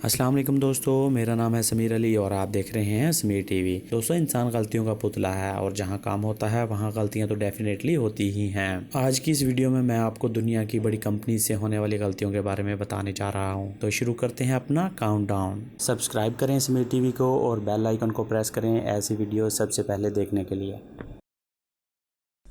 अस्सलाम वालेकुम दोस्तों, मेरा नाम है समीर अली और आप देख रहे हैं समीर टीवी। दोस्तों, इंसान गलतियों का पुतला है और जहां काम होता है वहां गलतियां तो डेफिनेटली होती ही हैं। आज की इस वीडियो में मैं आपको दुनिया की बड़ी कंपनी से होने वाली गलतियों के बारे में बताने जा रहा हूं। तो शुरू करते हैं अपना काउंटडाउन। सब्सक्राइब करें समीर टीवी को और बेल आइकन को प्रेस करें ऐसी वीडियो सबसे पहले देखने के लिए।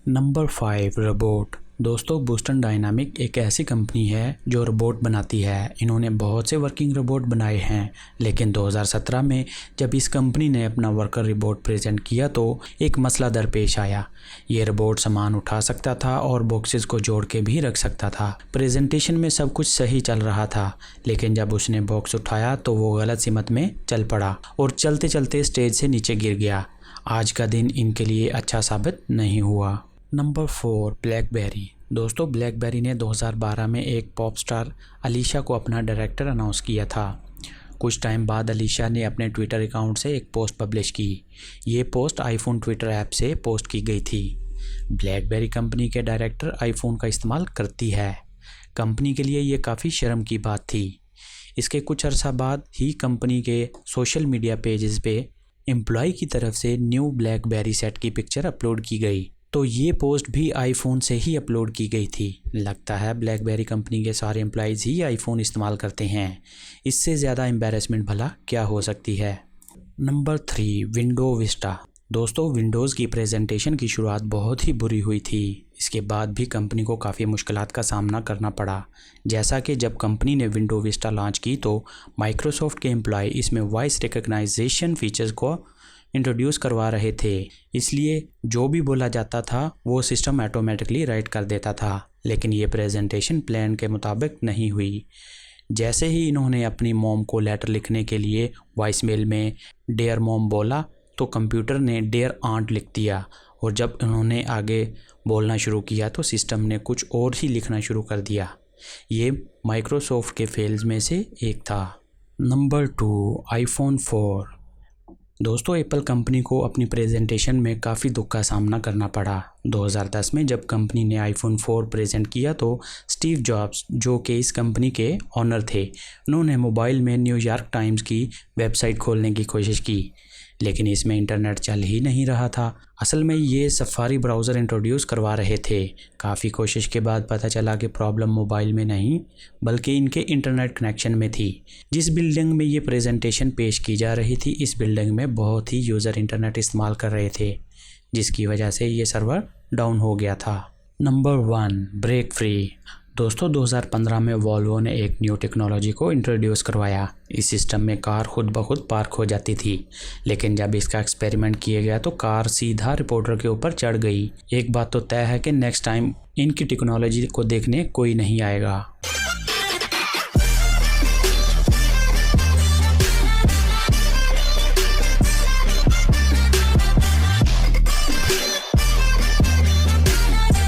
Number 5, robot. दोस्तों, बोस्टन डायनामिक एक ऐसी कंपनी है जो रोबोट बनाती है। इन्होंने बहुत से वर्किंग रोबोट बनाए हैं, लेकिन 2017 में जब इस कंपनी ने अपना वर्कर रोबोट प्रेजेंट किया तो एक मसला दरपेश आया। ये रोबोट सामान उठा सकता था और बॉक्सेस को जोड़ के भी रख सकता था। प्रेजेंटेशन में सब कुछ सही चल रहा था, लेकिन जब उसने बॉक्स उठाया तो वो गलत सिमत में चल पड़ा और चलते चलते स्टेज से नीचे गिर गया। आज का दिन इनके लिए अच्छा साबित नहीं हुआ। Number 4, blackberry. दोस्तों, ब्लैकबेरी ने 2012 में एक पॉप स्टार अलीशा को अपना डायरेक्टर अनाउंस किया था। कुछ टाइम बाद अलीशा ने अपने ट्विटर अकाउंट से एक पोस्ट पब्लिश की। ये पोस्ट आईफोन ट्विटर ऐप से पोस्ट की गई थी। ब्लैकबेरी कंपनी के डायरेक्टर आईफोन का इस्तेमाल करती है। कंपनी के लिए ये काफ़ी शर्म की बात थी। इसके कुछ अर्सा बाद ही कंपनी के सोशल मीडिया पेजेस पे एम्प्लॉय की तरफ से न्यू ब्लैकबेरी सेट की पिक्चर अपलोड की गई, तो ये पोस्ट भी आईफोन से ही अपलोड की गई थी। लगता है ब्लैकबेरी कंपनी के सारे एम्प्लॉयज़ ही आईफोन इस्तेमाल करते हैं। इससे ज़्यादा एम्बैरेसमेंट भला क्या हो सकती है। Number 3, window Vista. दोस्तों, विंडोज़ की प्रेजेंटेशन की शुरुआत बहुत ही बुरी हुई थी। इसके बाद भी कंपनी को काफ़ी मुश्किलात का सामना करना पड़ा। जैसा कि जब कंपनी ने विंडो विस्टा लॉन्च की तो माइक्रोसॉफ्ट के एम्प्लॉय इसमें वॉइस रिकग्नाइजेशन फीचर्स को इंट्रोड्यूस करवा रहे थे, इसलिए जो भी बोला जाता था वो सिस्टम ऑटोमेटिकली राइट कर देता था। लेकिन ये प्रेजेंटेशन प्लान के मुताबिक नहीं हुई। जैसे ही इन्होंने अपनी मॉम को लेटर लिखने के लिए वॉइस मेल में डियर मॉम बोला तो कंप्यूटर ने डियर आंट लिख दिया, और जब इन्होंने आगे बोलना शुरू किया तो सिस्टम ने कुछ और ही लिखना शुरू कर दिया। ये माइक्रोसॉफ्ट के फेल्स में से एक था। Number 2, iPhone 4। दोस्तों, एप्पल कंपनी को अपनी प्रेजेंटेशन में काफ़ी दुख का सामना करना पड़ा। 2010 में जब कंपनी ने आईफोन 4 प्रेजेंट किया तो स्टीव जॉब्स, जो कि इस कंपनी के ऑनर थे, उन्होंने मोबाइल में न्यूयॉर्क टाइम्स की वेबसाइट खोलने की कोशिश की, लेकिन इसमें इंटरनेट चल ही नहीं रहा था। असल में ये सफारी ब्राउज़र इंट्रोड्यूस करवा रहे थे। काफ़ी कोशिश के बाद पता चला कि प्रॉब्लम मोबाइल में नहीं बल्कि इनके इंटरनेट कनेक्शन में थी। जिस बिल्डिंग में ये प्रेजेंटेशन पेश की जा रही थी, इस बिल्डिंग में बहुत ही यूज़र इंटरनेट इस्तेमाल कर रहे थे, जिसकी वजह से ये सर्वर डाउन हो गया था। Number 1, break free. दोस्तों, 2015 में वॉल्वो ने एक न्यू टेक्नोलॉजी को इंट्रोड्यूस करवाया। इस सिस्टम में कार खुद ब खुद पार्क हो जाती थी, लेकिन जब इसका एक्सपेरिमेंट किया गया तो कार सीधा रिपोर्टर के ऊपर चढ़ गई। एक बात तो तय है कि नेक्स्ट टाइम इनकी टेक्नोलॉजी को देखने कोई नहीं आएगा।